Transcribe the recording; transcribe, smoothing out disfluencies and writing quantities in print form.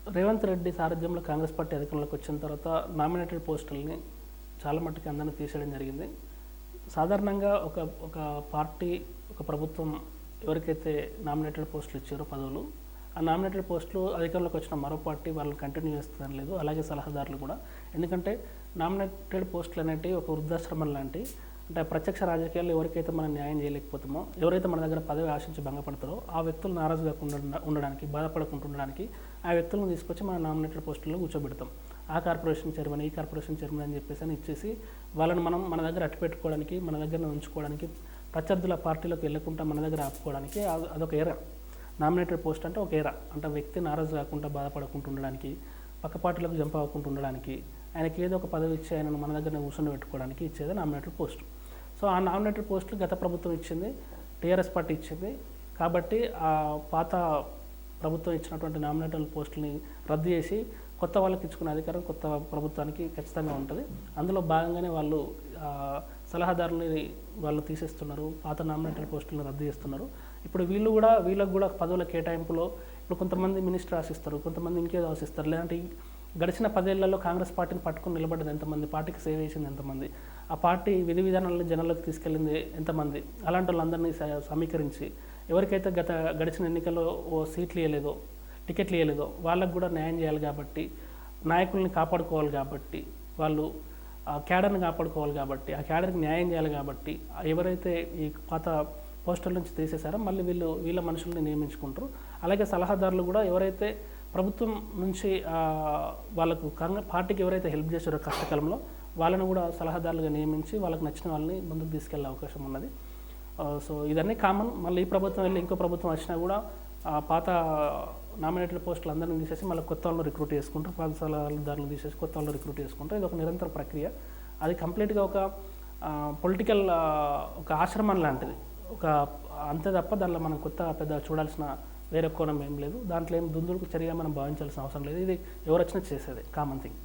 రేవంత్ రెడ్డి సారథ్యంలో కాంగ్రెస్ పార్టీ అధికారంలోకి వచ్చిన తర్వాత నామినేటెడ్ పోస్టుల్ని చాలా మట్టుకు అందరినీ తీసేయడం జరిగింది. సాధారణంగా ఒక ఒక పార్టీ ఒక ప్రభుత్వం ఎవరికైతే నామినేటెడ్ పోస్టులు ఇచ్చారో పదవులు, ఆ నామినేటెడ్ పోస్టులు అధికారంలోకి వచ్చిన మరో పార్టీ వాళ్ళని కంటిన్యూ చేస్తుందని లేదు. అలాగే సలహాదారులు కూడా. ఎందుకంటే నామినేటెడ్ పోస్టులు అనేటివి ఒక వృద్ధాశ్రమం లాంటి, అంటే ప్రత్యక్ష రాజకీయాల్లో ఎవరికైతే మనం న్యాయం చేయలేకపోతామో, ఎవరైతే మన దగ్గర పదవి ఆశించి భంగపడతారో ఆ వ్యక్తులు నారాజుగా ఉండడానికి, బాధపడకుండా ఉండడానికి ఆ వ్యక్తులను తీసుకొచ్చి మన నామినేటెడ్ పోస్టుల్లో కూర్చోబెడతాం. ఆ కార్పొరేషన్ చైర్మన్, ఈ కార్పొరేషన్ చైర్మన్ అని చెప్పేసి అని ఇచ్చేసి వాళ్ళని మనం మన దగ్గర అట్టు పెట్టుకోవడానికి, మన దగ్గర ఉంచుకోవడానికి, ప్రత్యర్థుల పార్టీలోకి వెళ్ళకుండా మన దగ్గర ఆపుకోవడానికి అదొక ఎర. నామినేటెడ్ పోస్ట్ అంటే ఒక ఎర, అంటే వ్యక్తి నారాజు కాకుండా బాధపడకుండా ఉండడానికి, పక్క పార్టీలకు జంప్ అవ్వకుండా ఉండడానికి, ఆయనకి ఏదో ఒక పదవి ఇచ్చి ఆయనను మన దగ్గర కూర్చొని పెట్టుకోవడానికి ఇచ్చేది నామినేటెడ్ పోస్ట్. సో ఆ నామినేటెడ్ పోస్టులు గత ప్రభుత్వం ఇచ్చింది, టీఆర్ఎస్ పార్టీ ఇచ్చింది. కాబట్టి ఆ పాత ప్రభుత్వం ఇచ్చినటువంటి నామినేటెడ్ పోస్టులని రద్దు చేసి కొత్త వాళ్ళకి ఇచ్చుకునే అధికారం కొత్త ప్రభుత్వానికి ఖచ్చితంగా ఉంటుంది. అందులో భాగంగానే వాళ్ళు సలహాదారులని వాళ్ళు తీసేస్తున్నారు, పాత నామినేటెడ్ పోస్టులను రద్దు చేస్తున్నారు. ఇప్పుడు వీళ్ళకు కూడా పదవుల కేటాయింపులో ఇప్పుడు కొంతమంది మినిస్టర్ ఆశిస్తారు, కొంతమంది ఇంకేదో ఆశిస్తారు. లేదంటే గడిచిన 10 ఏళ్లలో కాంగ్రెస్ పార్టీని పట్టుకుని నిలబడ్డది ఎంతమంది, పార్టీకి సేవ చేసింది ఎంతమంది, ఆ పార్టీ విధి విధానాలను జనాలకు తీసుకెళ్ళింది ఎంతమంది, అలాంటి వాళ్ళందరినీ సమీకరించి ఎవరికైతే గడిచిన ఎన్నికల్లో సీట్లు ఇవ్వలేదో, టికెట్లు ఇవ్వలేదో వాళ్ళకు కూడా న్యాయం చేయాలి. కాబట్టి నాయకుల్ని కాపాడుకోవాలి, కాబట్టి వాళ్ళు ఆ క్యాడర్ని కాపాడుకోవాలి, కాబట్టి ఆ క్యాడర్కి న్యాయం చేయాలి. కాబట్టి ఎవరైతే ఈ పాత పోస్టుల నుంచి తీసేశారో మళ్ళీ వీళ్ళ మనుషుల్ని నియమించుకుంటారు. అలాగే సలహాదారులు కూడా ఎవరైతే ప్రభుత్వం నుంచి వాళ్ళకు పార్టీకి ఎవరైతే హెల్ప్ చేశారో కష్టకాలంలో వాళ్ళను కూడా సలహాదారులుగా నియమించి వాళ్ళకి నచ్చిన వాళ్ళని ముందుకు తీసుకెళ్లే అవకాశం ఉన్నది. సో ఇదన్నీ కామన్. మళ్ళీ ఈ ప్రభుత్వం వెళ్ళి ఇంకో ప్రభుత్వం వచ్చినా కూడా పాత నామినేటెడ్ పోస్టులు అందరినీ తీసేసి మళ్ళీ కొత్త వాళ్ళని రిక్రూట్ చేసుకుంటారు, పాత సలహాదారులు తీసేసి కొత్త వాళ్ళని రిక్రూట్ చేసుకుంటారు. ఇది ఒక నిరంతర ప్రక్రియ. అది కంప్లీట్గా ఒక పొలిటికల్ ఒక ఆశ్రమం లాంటిది, ఒక అంతే తప్ప దానిలో మనం కొత్త పెద్ద చూడాల్సిన వేరే కోణం ఏం లేదు. దాంట్లో ఏం దుందుడుకు చర్యగా మనం భావించాల్సిన అవసరం లేదు. ఇది ఎవరు వచ్చినా చేసేది కామన్ థింగ్.